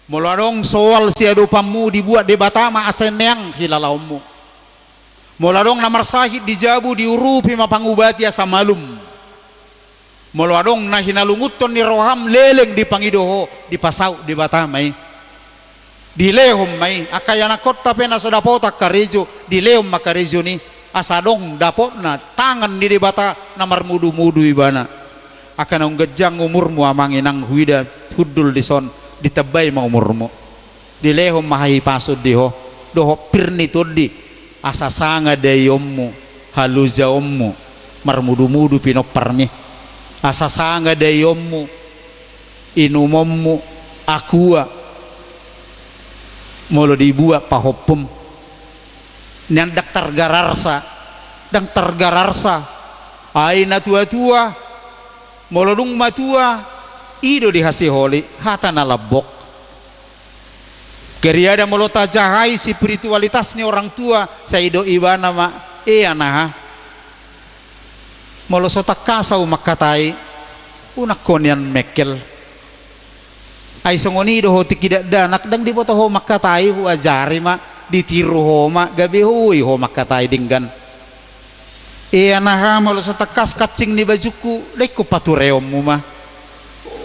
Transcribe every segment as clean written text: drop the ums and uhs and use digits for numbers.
Muladong soal siadu pamu dibuat di batama aseneng hilalaumu. Muladong namar sahid dijabu diurupi mapangubati asa malum. Muladong na hinalunguton ni roham leleng di pangidoho di pasau di batamai. Di lehom mai akayana kota pena soda potak karejo di lehom makarejo ni asadong dapotna tangan di bata namar mudu-mudu ibana. Akan gejang umurmu amanginang huida hudul dison ditebay ma umurmu di lehom mahai pasud diho doho pirni todi asa sanga dayommu haluza ommu marmudu-mudu pinoparmi asa sanga dayommu inumommu akua molo dibuat pahopum nyan daktar gararsa aina tua-tua molodung matua ido dihasi holi hatana labok keriada molota jahai spiritualitas ni orang tua saido ibana ma anaha molo sotak kasau makatai unak konian mekel ai songoni do hoti kidak danak dang diboto ho makatai hu ajari ma ditiru ho ma gabe hui ho makatai dinggan anaha molo sotak kas kacing ni bajuku leko patureommu ma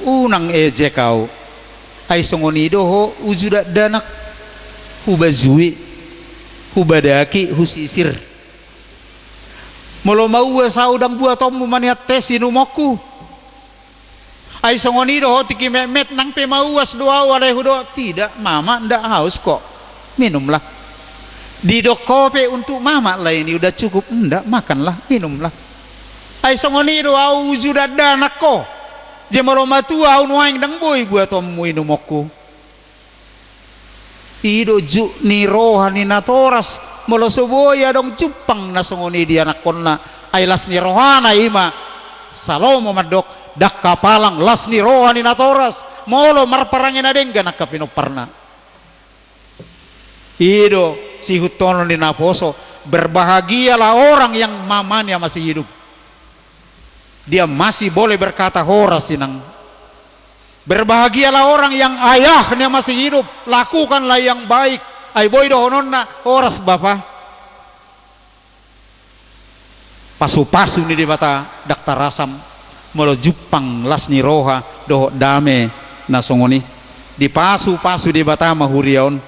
unang eje kau ai songoni doho ujuda danak hubazui hubadaki husisir molo mau saudang buat tomu maniat tes inumoku ai songoni doho tiki memet nang pe mauas doa wale hudo tidak mama ndak haus kok minumlah di dokope untuk mama lah ini udah cukup ndak makanlah minumlah ai songoni doa ujuda danak kok jemolo matua unwaing dang boy buat tomu inumokku ido ju ni rohani natoras molo soboya dong jupang nasongoni dia nakonna ay las ni rohana ima salomo madok dak kapalang las ni rohani natoras molo marparangin adengga nakapinoparna ido si hutono ni naposo berbahagialah orang yang mamanya masih hidup dia masih boleh berkata horas sinang. Berbahagialah orang yang ayahnya masih hidup, lakukanlah yang baik. Ai boy dohononna horas bapa. Pasu-pasu ni di bata daktar rasam molo jupang lasni roha doho dame nasongoni. Di pasu-pasu di bata mahuriaon.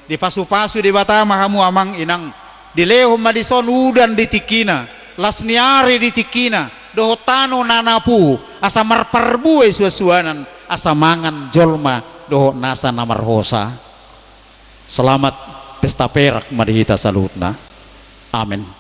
Di pasu-pasu di bata mahamu amang inang. Di lehom madison udan di tikina, lasni ari di tikina. Doho tano nanapu asa marparbu suasuanan asa mangan jolma doho nasa namarhosa. Selamat pesta perak madihita salutna. Amin.